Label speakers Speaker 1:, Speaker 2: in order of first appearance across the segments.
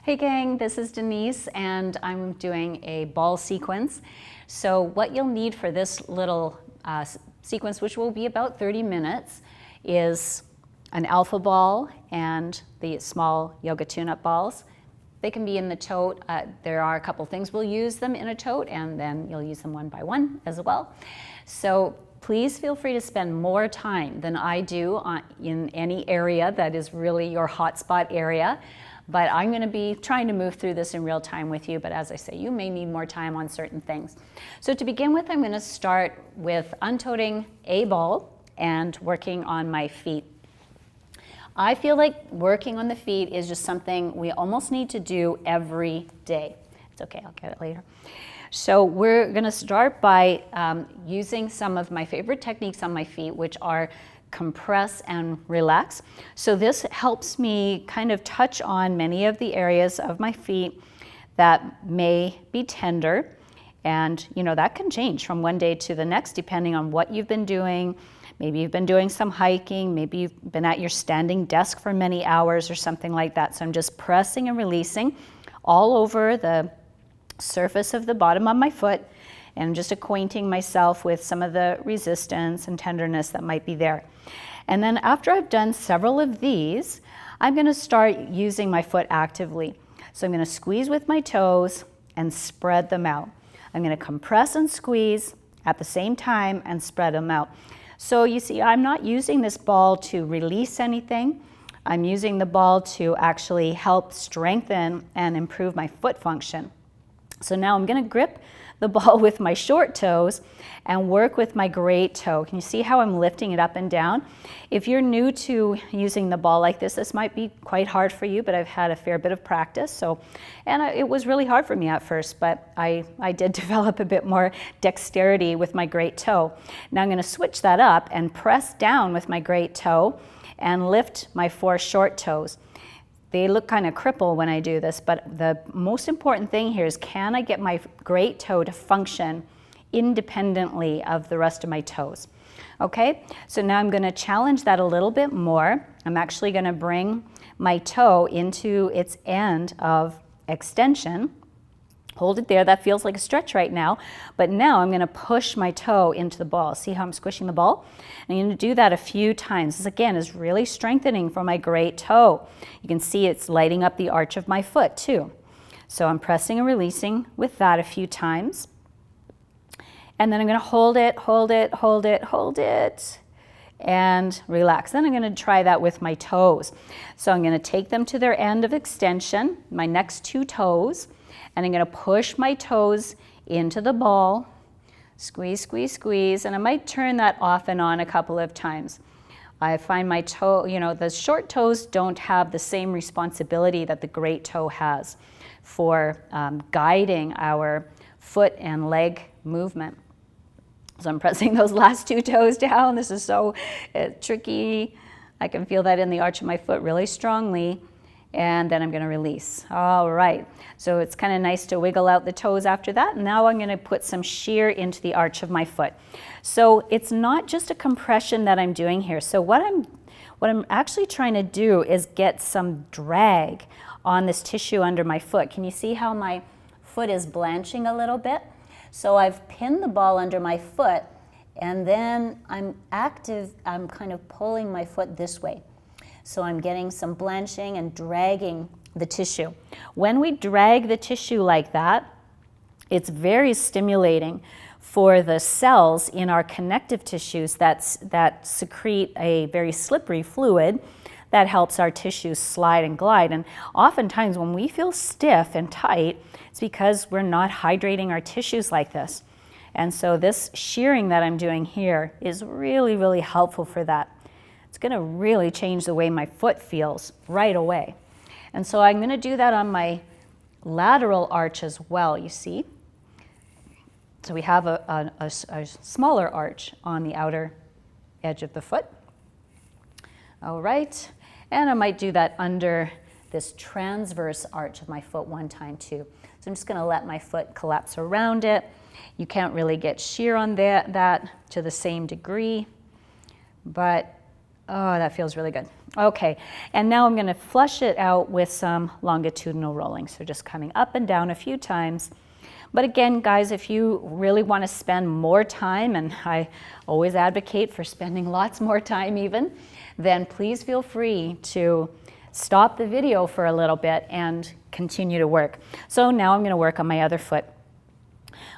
Speaker 1: Hey gang, this is Denise and I'm doing a ball sequence. So what you'll need for this little sequence, which will be about 30 minutes, is an alpha ball and the small yoga tune-up balls. They can be in the tote. There are a couple things we'll use them in a tote, and then you'll use them one by one as well. So please feel free to spend more time than I do in any area that is really your hotspot area. But I'm going to be trying to move through this in real time with you, but as I say, you may need more time on certain things. So to begin with, I'm going to start with untoting a ball and working on my feet. I feel like working on the feet is just something we almost need to do every day. It's okay, I'll get it later. So we're going to start by using some of my favorite techniques on my feet, which are compress and relax. So this helps me kind of touch on many of the areas of my feet that may be tender. And you know, that can change from one day to the next depending on what you've been doing. Maybe you've been doing some hiking, maybe you've been at your standing desk for many hours or something like that. So I'm just pressing and releasing all over the surface of the bottom of my foot and just acquainting myself with some of the resistance and tenderness that might be there. And then after I've done several of these, I'm going to start using my foot actively. So I'm going to squeeze with my toes and spread them out. I'm going to compress and squeeze at the same time and spread them out. So you see, I'm not using this ball to release anything. I'm using the ball to actually help strengthen and improve my foot function. So now I'm going to grip the ball with my short toes and work with my great toe. Can you see how I'm lifting it up and down? If you're new to using the ball like this might be quite hard for you, but I've had a fair bit of practice. It was really hard for me at first, but I did develop a bit more dexterity with my great toe. Now I'm going to switch that up and press down with my great toe and lift my 4 short toes. They look kind of crippled when I do this, but the most important thing here is, can I get my great toe to function independently of the rest of my toes? Okay, so now I'm going to challenge that a little bit more. I'm actually going to bring my toe into its end of extension. Hold it there, that feels like a stretch right now, but now I'm going to push my toe into the ball. See how I'm squishing the ball? And I'm going to do that a few times. This again is really strengthening for my great toe. You can see it's lighting up the arch of my foot too. So I'm pressing and releasing with that a few times. And then I'm going to hold it, hold it, hold it, hold it, and relax. Then I'm going to try that with my toes. So I'm going to take them to their end of extension, my next 2 toes, and I'm going to push my toes into the ball, squeeze, squeeze, squeeze, and I might turn that off and on a couple of times. I find my toe, you know, the short toes don't have the same responsibility that the great toe has for guiding our foot and leg movement. So I'm pressing those last 2 toes down. This is so tricky. I can feel that in the arch of my foot really strongly. And then I'm going to release. All right, so it's kind of nice to wiggle out the toes after that. Now I'm going to put some shear into the arch of my foot. So it's not just a compression that I'm doing here. So what I'm actually trying to do is get some drag on this tissue under my foot. Can you see how my foot is blanching a little bit? So I've pinned the ball under my foot, and then I'm kind of pulling my foot this way. So I'm getting some blanching and dragging the tissue. When we drag the tissue like that, it's very stimulating for the cells in our connective tissues that secrete a very slippery fluid that helps our tissues slide and glide. And oftentimes when we feel stiff and tight, it's because we're not hydrating our tissues like this. And so this shearing that I'm doing here is really, really helpful for that. It's going to really change the way my foot feels right away. And so I'm going to do that on my lateral arch as well, you see. So we have a smaller arch on the outer edge of the foot. All right, and I might do that under this transverse arch of my foot one time too. So I'm just going to let my foot collapse around it. You can't really get shear on that to the same degree, but oh, that feels really good. Okay, and now I'm going to flush it out with some longitudinal rolling. So just coming up and down a few times. But again, guys, if you really want to spend more time, and I always advocate for spending lots more time even, then please feel free to stop the video for a little bit and continue to work. So now I'm going to work on my other foot.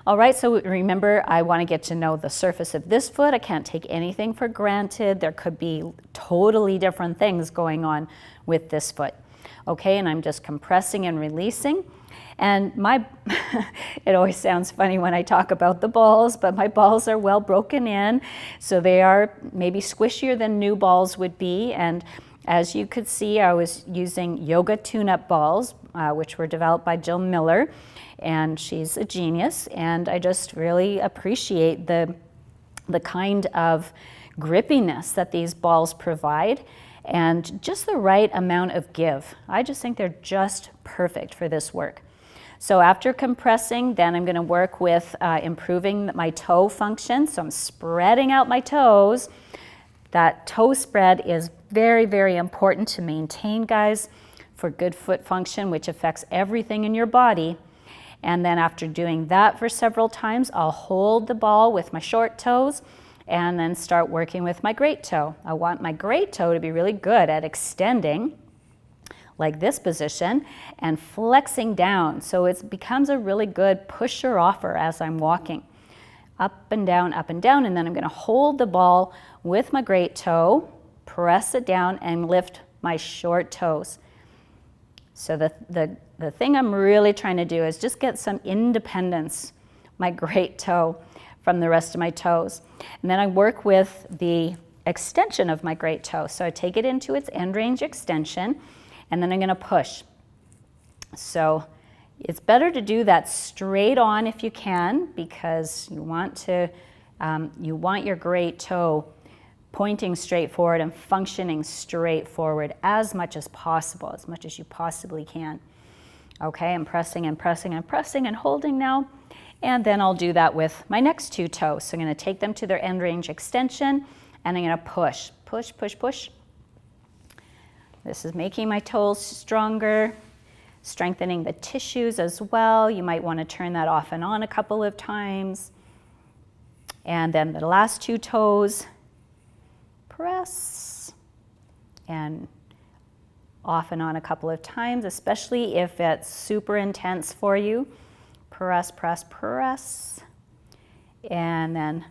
Speaker 1: All right, so remember, I want to get to know the surface of this foot. I can't take anything for granted. There could be totally different things going on with this foot. Okay, and I'm just compressing and releasing. And it always sounds funny when I talk about the balls, but my balls are well broken in. So they are maybe squishier than new balls would be. And as you could see, I was using yoga tune-up balls, which were developed by Jill Miller. And she's a genius, and I just really appreciate the kind of grippiness that these balls provide and just the right amount of give. I just think they're just perfect for this work. So after compressing, then I'm going to work with improving my toe function. So I'm spreading out my toes. That toe spread is very, very important to maintain, guys, for good foot function, which affects everything in your body. And then after doing that for several times, I'll hold the ball with my short toes and then start working with my great toe. I want my great toe to be really good at extending, like this position, and flexing down. So it becomes a really good pusher-offer as I'm walking. Up and down, and then I'm going to hold the ball with my great toe, press it down, and lift my short toes. So the thing I'm really trying to do is just get some independence, my great toe, from the rest of my toes. And then I work with the extension of my great toe. So I take it into its end range extension, and then I'm going to push. So it's better to do that straight on if you can, because you want your great toe pointing straight forward and functioning straight forward as much as possible, as much as you possibly can. Okay, I'm pressing and pressing and pressing and holding now. And then I'll do that with my next two toes. So I'm going to take them to their end range extension, and I'm going to push, push, push, push. This is making my toes stronger, strengthening the tissues as well. You might want to turn that off and on a couple of times. And then the last two toes, press, and off and on a couple of times, especially if it's super intense for you. Press, press, press. And then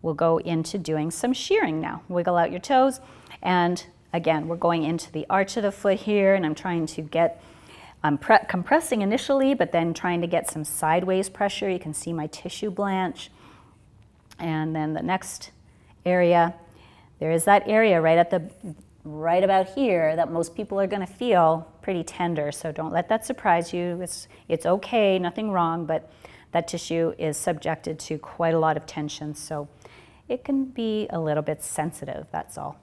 Speaker 1: we'll go into doing some shearing now. Wiggle out your toes. And again, we're going into the arch of the foot here, and I'm trying to get, I'm compressing initially, but then trying to get some sideways pressure. You can see my tissue blanch. And then the next area, there is that area right about here that most people are going to feel pretty tender. So don't let that surprise you. It's okay, nothing wrong, but that tissue is subjected to quite a lot of tension. So it can be a little bit sensitive, that's all.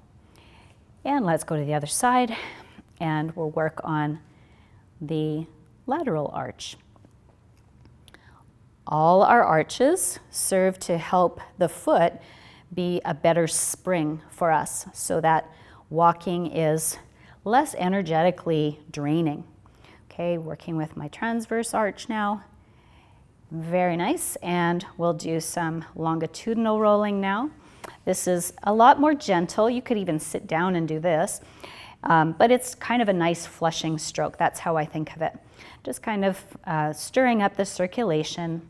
Speaker 1: And let's go to the other side, and we'll work on the lateral arch. All our arches serve to help the foot be a better spring for us, so that walking is less energetically draining. Okay, working with my transverse arch now. Very nice, and we'll do some longitudinal rolling now. This is a lot more gentle. You could even sit down and do this, but it's kind of a nice flushing stroke. That's how I think of it. Just kind of stirring up the circulation,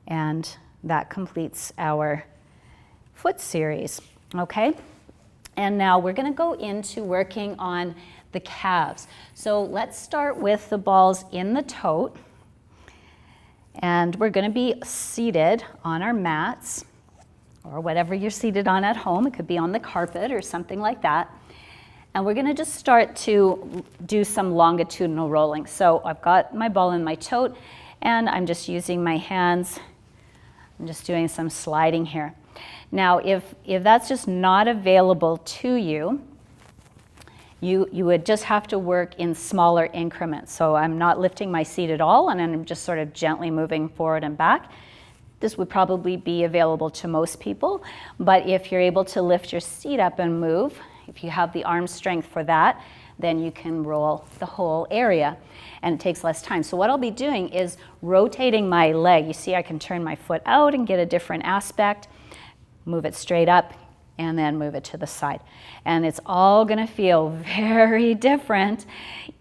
Speaker 1: and that completes our foot series, okay? And now we're going to go into working on the calves. So let's start with the balls in the tote. And we're going to be seated on our mats, or whatever you're seated on at home. It could be on the carpet or something like that. And we're going to just start to do some longitudinal rolling. So I've got my ball in my tote, and I'm just using my hands. I'm just doing some sliding here. Now, if that's just not available to you, you would just have to work in smaller increments. So I'm not lifting my seat at all, and I'm just sort of gently moving forward and back. This would probably be available to most people, but if you're able to lift your seat up and move, If you have the arm strength for that, then you can roll the whole area and it takes less time. So what I'll be doing is rotating my leg. You see I can turn my foot out and get a different aspect, move it straight up, and then move it to the side. And it's all gonna feel very different.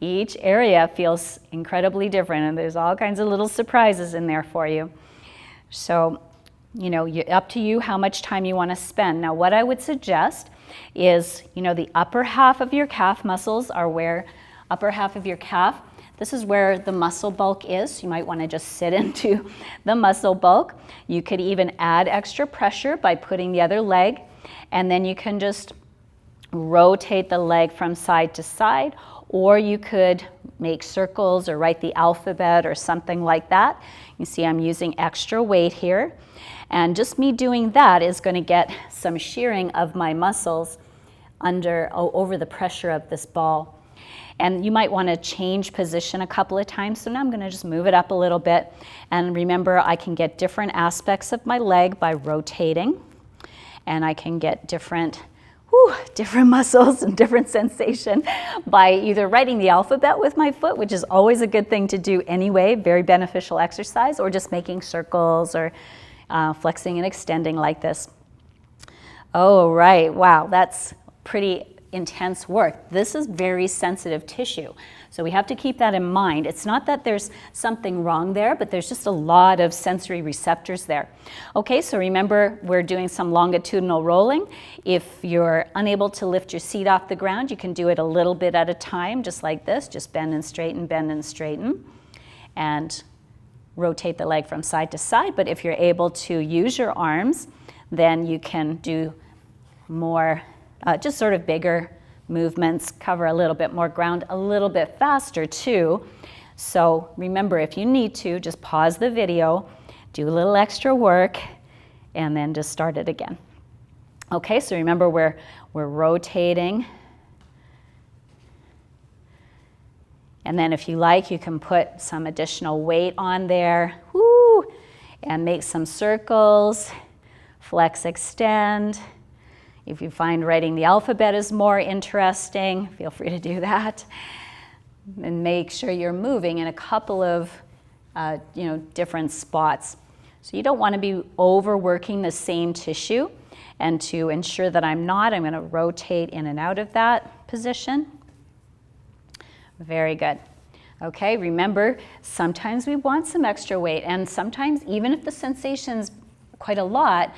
Speaker 1: Each area feels incredibly different, and there's all kinds of little surprises in there for you. So, you know, up to you how much time you wanna spend. Now, what I would suggest is, you know, the upper half of your calf muscles are where, upper half of your calf, this is where the muscle bulk is. You might want to just sit into the muscle bulk. You could even add extra pressure by putting the other leg, and then you can just rotate the leg from side to side, or you could make circles or write the alphabet or something like that. You see I'm using extra weight here, and just me doing that is going to get some shearing of my muscles over the pressure of this ball. And you might want to change position a couple of times. So now I'm going to just move it up a little bit. And remember, I can get different aspects of my leg by rotating. And I can get different muscles and different sensation by either writing the alphabet with my foot, which is always a good thing to do anyway, very beneficial exercise, or just making circles or flexing and extending like this. Oh, right. Wow, that's pretty intense work. This is very sensitive tissue. So we have to keep that in mind. It's not that there's something wrong there, but there's just a lot of sensory receptors there. Okay, so remember we're doing some longitudinal rolling. If you're unable to lift your seat off the ground, you can do it a little bit at a time, just like this. Just bend and straighten, and rotate the leg from side to side. But if you're able to use your arms, then you can do more just sort of bigger movements, cover a little bit more ground, a little bit faster too. So remember, if you need to, just pause the video, do a little extra work, and then just start it again. Okay, so remember we're rotating. And then if you like, you can put some additional weight on there, and make some circles, flex, extend. If you find writing the alphabet is more interesting, feel free to do that. And make sure you're moving in a couple of different spots. So you don't want to be overworking the same tissue. And to ensure that I'm going to rotate in and out of that position. Very good. Okay, remember, sometimes we want some extra weight, and sometimes even if the sensation's quite a lot,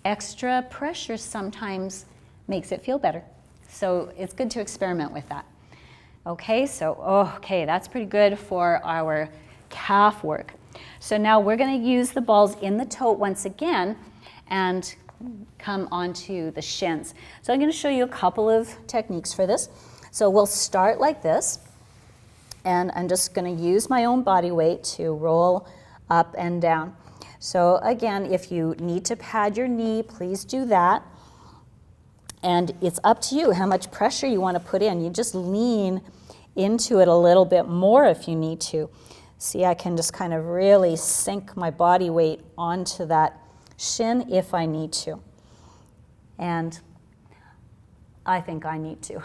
Speaker 1: extra pressure sometimes makes it feel better. So it's good to experiment with that. Okay, so that's pretty good for our calf work. So now we're going to use the balls in the toe once again and come onto the shins. So I'm going to show you a couple of techniques for this. So we'll start like this, and I'm just going to use my own body weight to roll up and down. So again, if you need to pad your knee, please do that. And it's up to you how much pressure you want to put in. You just lean into it a little bit more if you need to. See, I can just kind of really sink my body weight onto that shin if I need to. And I think I need to.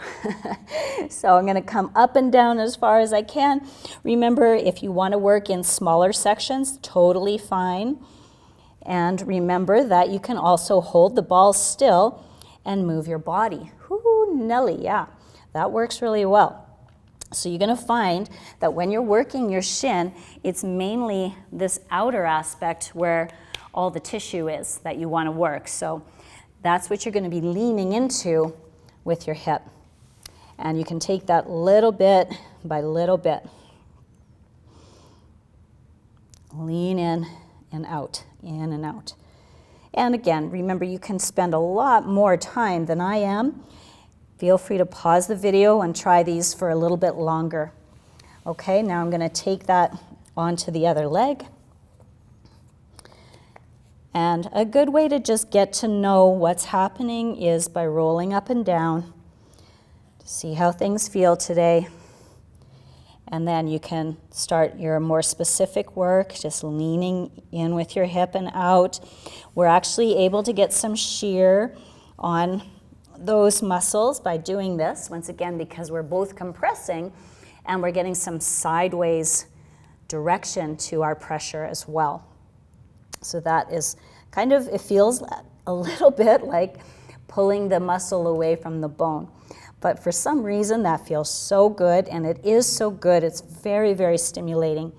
Speaker 1: So I'm going to come up and down as far as I can. Remember, if you want to work in smaller sections, totally fine. And remember that you can also hold the ball still and move your body. Whoo, Nelly, yeah, that works really well. So you're going to find that when you're working your shin, it's mainly this outer aspect where all the tissue is that you want to work. So that's what you're going to be leaning into with your hip. And you can take that little bit by little bit. Lean in and out, in and out. And again, remember, you can spend a lot more time than I am. Feel free to pause the video and try these for a little bit longer. Okay, now I'm going to take that onto the other leg. And a good way to just get to know what's happening is by rolling up and down to see how things feel today. And then you can start your more specific work, just leaning in with your hip and out. We're actually able to get some shear on those muscles by doing this, once again, because we're both compressing and we're getting some sideways direction to our pressure as well. So that is kind of, it feels a little bit like pulling the muscle away from the bone. But for some reason that feels so good, and it is so good. It's very, very stimulating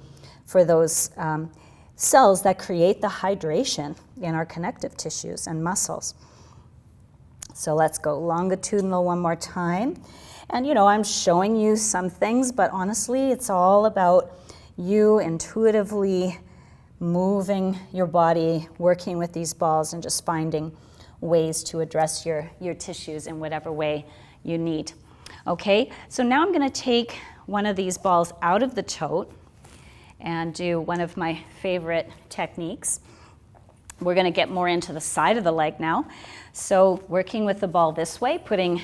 Speaker 1: for those cells that create the hydration in our connective tissues and muscles. So let's go longitudinal one more time. And I'm showing you some things, but honestly, it's all about you intuitively moving your body, working with these balls, and just finding ways to address your tissues in whatever way you need. Okay, so now I'm going to take one of these balls out of the tote and do one of my favorite techniques. We're going to get more into the side of the leg now. So working with the ball this way, putting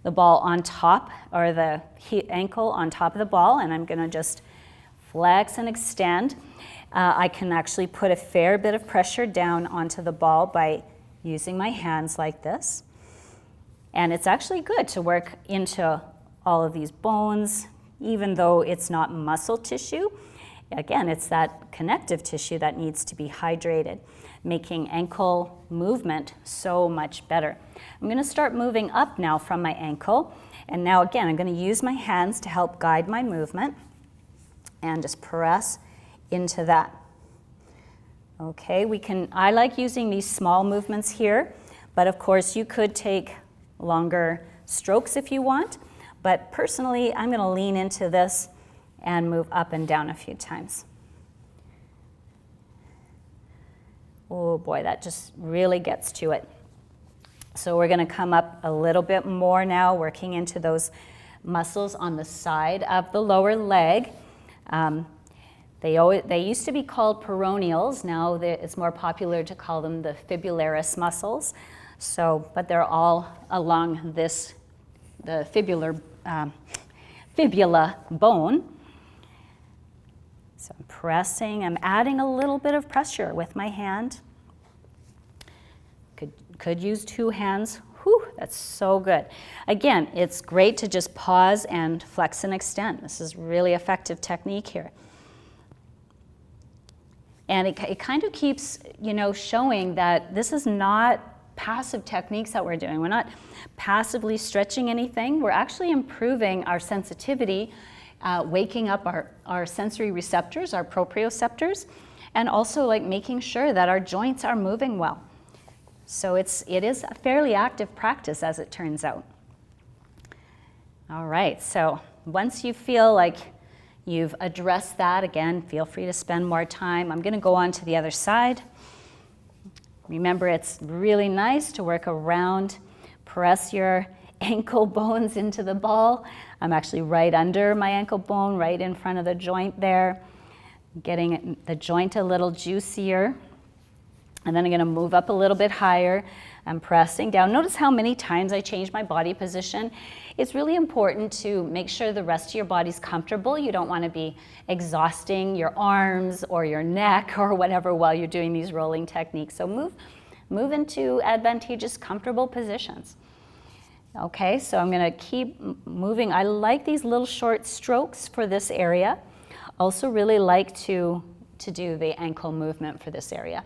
Speaker 1: the ball on top, or the ankle on top of the ball, and I'm going to just flex and extend. I can actually put a fair bit of pressure down onto the ball by using my hands like this. And it's actually good to work into all of these bones, even though it's not muscle tissue. Again, it's that connective tissue that needs to be hydrated, making ankle movement so much better. I'm going to start moving up now from my ankle. And now again, I'm going to use my hands to help guide my movement and just press into that. Okay, I like using these small movements here, but of course you could take longer strokes if you want. But personally, I'm going to lean into this and move up and down a few times. Oh boy, that just really gets to it. So we're going to come up a little bit more now, working into those muscles on the side of the lower leg. They used to be called peroneals. Now it's more popular to call them the fibularis muscles. But they're all along the fibula bone. So I'm pressing, I'm adding a little bit of pressure with my hand. Could use two hands. Whew, that's so good. Again, it's great to just pause and flex and extend. This is really effective technique here. And it kind of keeps, showing that this is not passive techniques that we're doing. We're not passively stretching anything. We're actually improving our sensitivity, waking up our sensory receptors, our proprioceptors, and also making sure that our joints are moving well. So it is a fairly active practice, as it turns out. All right, so once you feel like you've addressed that, again, feel free to spend more time. I'm going to go on to the other side. Remember, it's really nice to work around, press your ankle bones into the ball. I'm actually right under my ankle bone, right in front of the joint there, getting the joint a little juicier. And then I'm going to move up a little bit higher. I'm pressing down. Notice how many times I change my body position. It's really important to make sure the rest of your body's comfortable. You don't want to be exhausting your arms or your neck or whatever while you're doing these rolling techniques. So move into advantageous, comfortable positions. Okay, so I'm going to keep moving. I like these little short strokes for this area. Also really like to do the ankle movement for this area.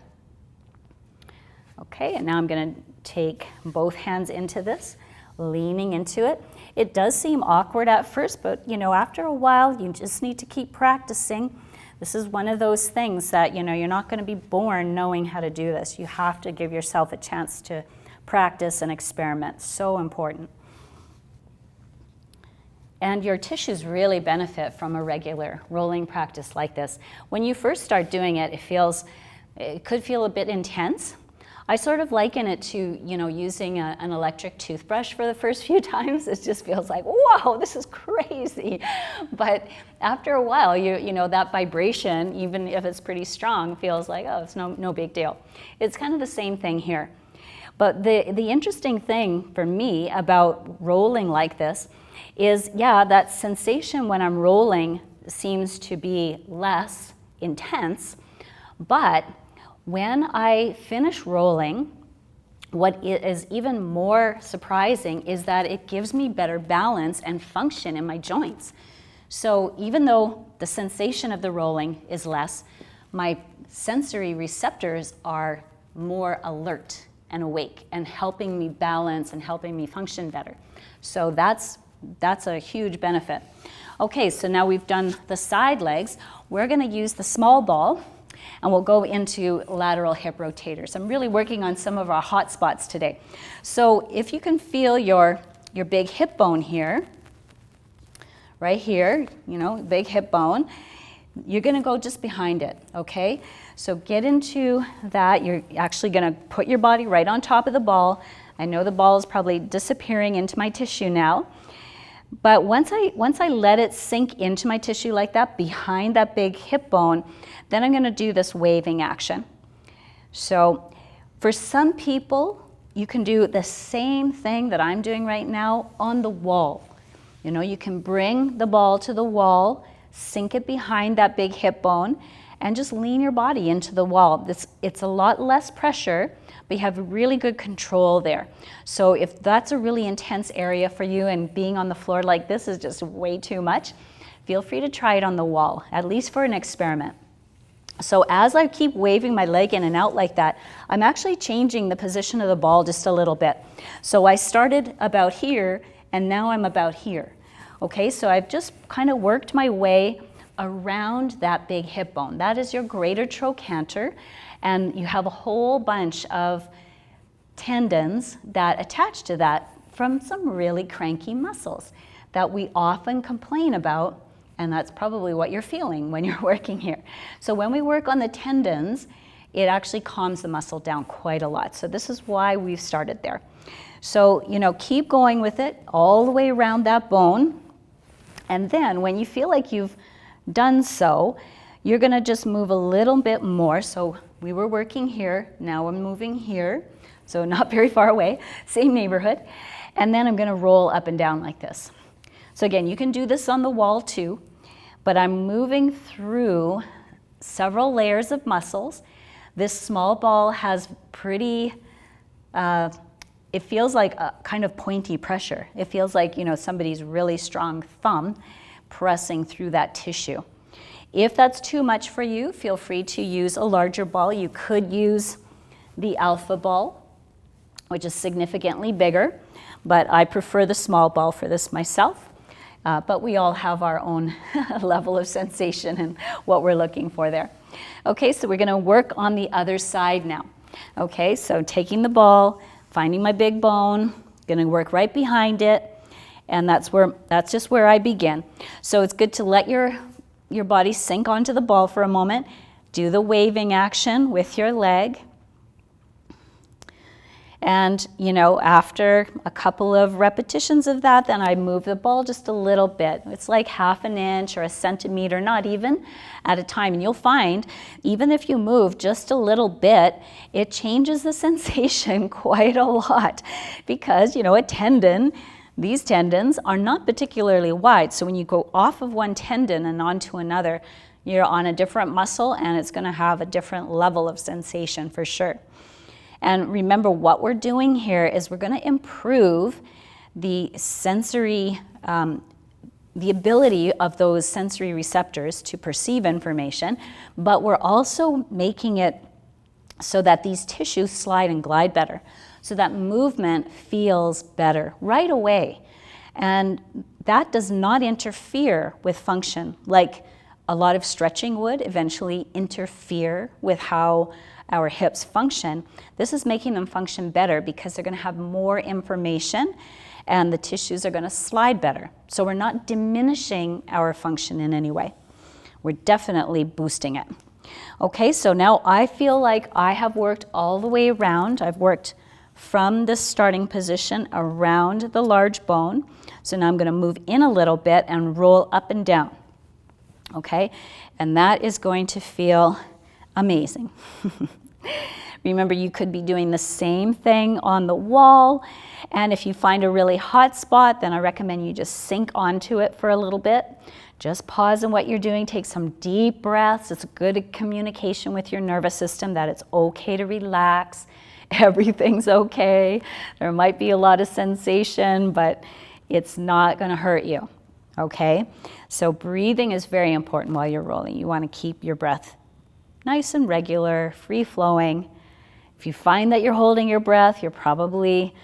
Speaker 1: Okay, and now I'm going to take both hands into this, leaning into it. It does seem awkward at first, but after a while, you just need to keep practicing. This is one of those things that, you're not going to be born knowing how to do this. You have to give yourself a chance to practice and experiment. So important. And your tissues really benefit from a regular rolling practice like this. When you first start doing it, it could feel a bit intense. I sort of liken it to, using an electric toothbrush for the first few times. It just feels like, whoa, this is crazy. But after a while, that vibration, even if it's pretty strong, feels like, oh, it's no big deal. It's kind of the same thing here. But the interesting thing for me about rolling like this is, that sensation when I'm rolling seems to be less intense, but when I finish rolling, what is even more surprising is that it gives me better balance and function in my joints. So even though the sensation of the rolling is less, my sensory receptors are more alert and awake and helping me balance and helping me function better. So that's a huge benefit. Okay, so now we've done the side legs. We're going to use the small ball, and we'll go into lateral hip rotators. I'm really working on some of our hot spots today. So if you can feel your big hip bone here, right here, big hip bone, you're going to go just behind it, okay? So get into that. You're actually going to put your body right on top of the ball. I know the ball is probably disappearing into my tissue now. But once I let it sink into my tissue like that, behind that big hip bone, then I'm going to do this waving action. So for some people, you can do the same thing that I'm doing right now on the wall. You can bring the ball to the wall, sink it behind that big hip bone, and just lean your body into the wall. It's a lot less pressure, but you have really good control there. So if that's a really intense area for you and being on the floor like this is just way too much, feel free to try it on the wall, at least for an experiment. So as I keep waving my leg in and out like that, I'm actually changing the position of the ball just a little bit. So I started about here, and now I'm about here. Okay, so I've just kind of worked my way around that big hip bone. That is your greater trochanter, and you have a whole bunch of tendons that attach to that from some really cranky muscles that we often complain about, and that's probably what you're feeling when you're working here. So when we work on the tendons, it actually calms the muscle down quite a lot. So this is why we've started there. So, keep going with it all the way around that bone, and then when you feel like you've done so, you're going to just move a little bit more. So we were working here, now I'm moving here, so not very far away, same neighborhood, and then I'm going to roll up and down like this. So again, you can do this on the wall too, but I'm moving through several layers of muscles. This small ball has pretty, it feels like a kind of pointy pressure. It feels like, somebody's really strong thumb pressing through that tissue. If that's too much for you, feel free to use a larger ball. You could use the alpha ball, which is significantly bigger, but I prefer the small ball for this myself. But we all have our own level of sensation and what we're looking for there. Okay, so we're gonna work on the other side now. Okay, so taking the ball, finding my big bone, gonna work right behind it, and that's just where I begin. So it's good to let your body sink onto the ball for a moment. Do the waving action with your leg. And, after a couple of repetitions of that, then I move the ball just a little bit. It's like half an inch or a centimeter, not even, at a time. And you'll find, even if you move just a little bit, it changes the sensation quite a lot. Because, a tendon, these tendons are not particularly wide. So when you go off of one tendon and onto another, you're on a different muscle, and it's going to have a different level of sensation for sure. And remember, what we're doing here is we're going to improve the sensory, the ability of those sensory receptors to perceive information, but we're also making it so that these tissues slide and glide better, so that movement feels better right away. And that does not interfere with function, like a lot of stretching would eventually interfere with how our hips function. This is making them function better because they're going to have more information and the tissues are going to slide better. So we're not diminishing our function in any way. We're definitely boosting it. Okay, so now I feel like I have worked all the way around. I've worked from this starting position around the large bone. So now I'm going to move in a little bit and roll up and down. Okay, and that is going to feel amazing. Remember, you could be doing the same thing on the wall, and if you find a really hot spot, then I recommend you just sink onto it for a little bit. Just pause in what you're doing, take some deep breaths. It's a good communication with your nervous system that it's okay to relax everything's okay. There might be a lot of sensation, but it's not going to hurt you, okay? So breathing is very important while you're rolling. You want to keep your breath nice and regular, free-flowing. If you find that you're holding your breath, you're probably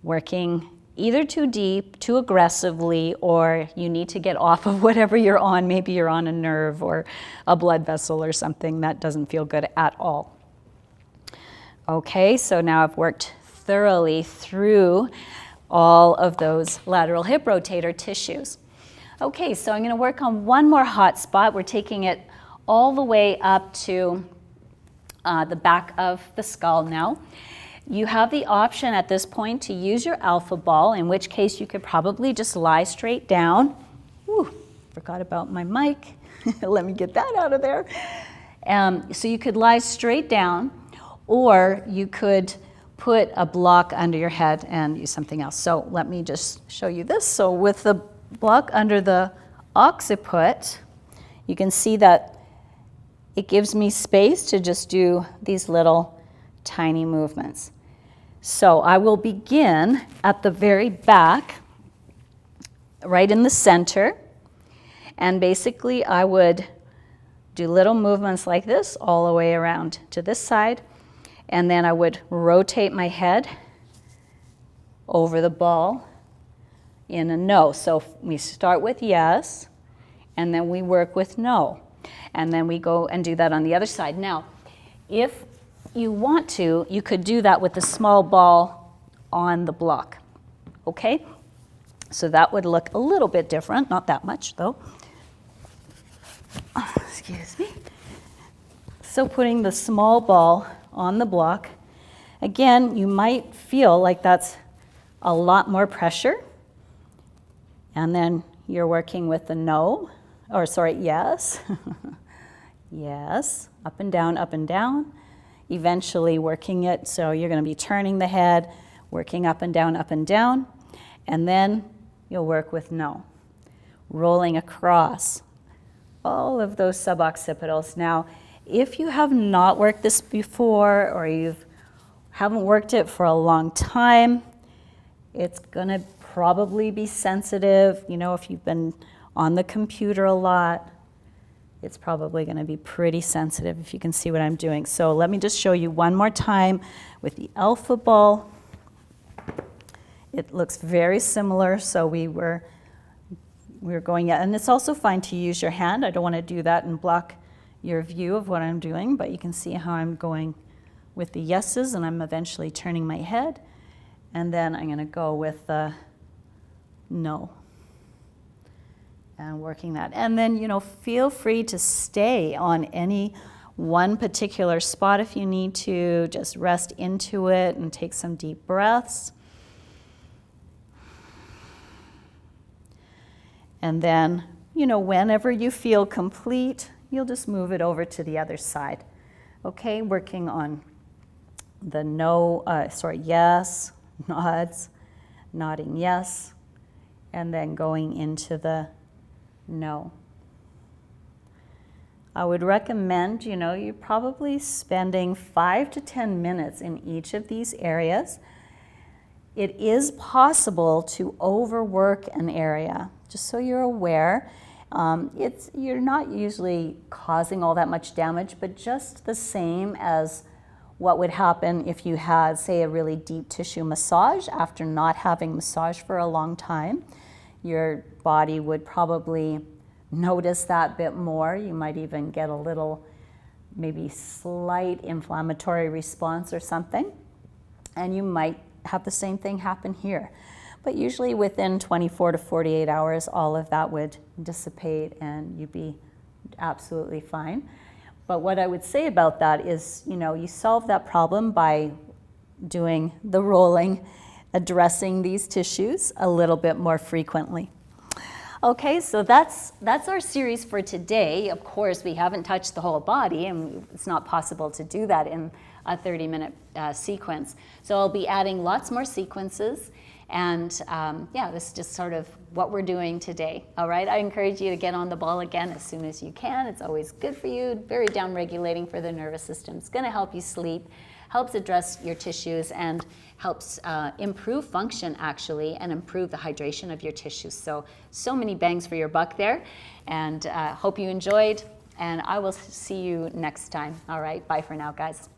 Speaker 1: working either too deep, too aggressively, or you need to get off of whatever you're on. Maybe you're on a nerve or a blood vessel or something that doesn't feel good at all. Okay, so now I've worked thoroughly through all of those lateral hip rotator tissues. Okay, so I'm going to work on one more hot spot. We're taking it all the way up to the back of the skull now. You have the option at this point to use your alpha ball, in which case you could probably just lie straight down. Ooh, forgot about my mic. Let me get that out of there. So you could lie straight down, or you could put a block under your head and use something else. So let me just show you this. So with the block under the occiput, you can see that it gives me space to just do these little tiny movements. So I will begin at the very back, right in the center, and basically I would do little movements like this all the way around to this side, and then I would rotate my head over the ball in a no. So we start with yes, and then we work with no, and then we go and do that on the other side. Now, if you want to, you could do that with the small ball on the block, okay? So that would look a little bit different, not that much though. Excuse me. So putting the small ball on the block, again, you might feel like that's a lot more pressure, and then you're working with the no, or sorry, yes, yes, up and down, eventually working it, so you're going to be turning the head, working up and down, and then you'll work with no, rolling across all of those suboccipitals. Now, if you have not worked this before, or you haven't worked it for a long time, it's going to probably be sensitive. You know, if you've been on the computer a lot, it's probably going to be pretty sensitive, if you can see what I'm doing. So let me just show you one more time with the alpha ball. It looks very similar, so we were going at, and it's also fine to use your hand. I don't want to do that and block your view of what I'm doing, but you can see how I'm going with the yeses, and I'm eventually turning my head, and then I'm going to go with the no. And working that. And then, you know, feel free to stay on any one particular spot if you need to. Just rest into it and take some deep breaths. And then, you know, whenever you feel complete, you'll just move it over to the other side. Okay, working on the no, yes, nods, nodding yes, and then going into the no. I would recommend, you know, you're probably spending 5 to 10 minutes in each of these areas. It is possible to overwork an area, just so you're aware. You're not usually causing all that much damage, but just the same as what would happen if you had, say, a really deep tissue massage after not having massage for a long time. Your body would probably notice that bit more. You might even get a little, maybe slight inflammatory response or something. And you might have the same thing happen here. But usually within 24 to 48 hours, all of that would dissipate and you'd be absolutely fine. But what I would say about that is, you know, you solve that problem by doing the rolling, addressing these tissues a little bit more frequently. Okay, so that's our series for today. Of course, we haven't touched the whole body, and it's not possible to do that in a 30-minute sequence. So I'll be adding lots more sequences, and yeah, this is just sort of what we're doing today. All right, I encourage you to get on the ball again as soon as you can. It's always good for you, very down-regulating for the nervous system. It's going to help you sleep. helps address your tissues and helps improve function actually and improve the hydration of your tissues. So many bangs for your buck there, and hope you enjoyed, and I will see you next time. All right, bye for now, guys.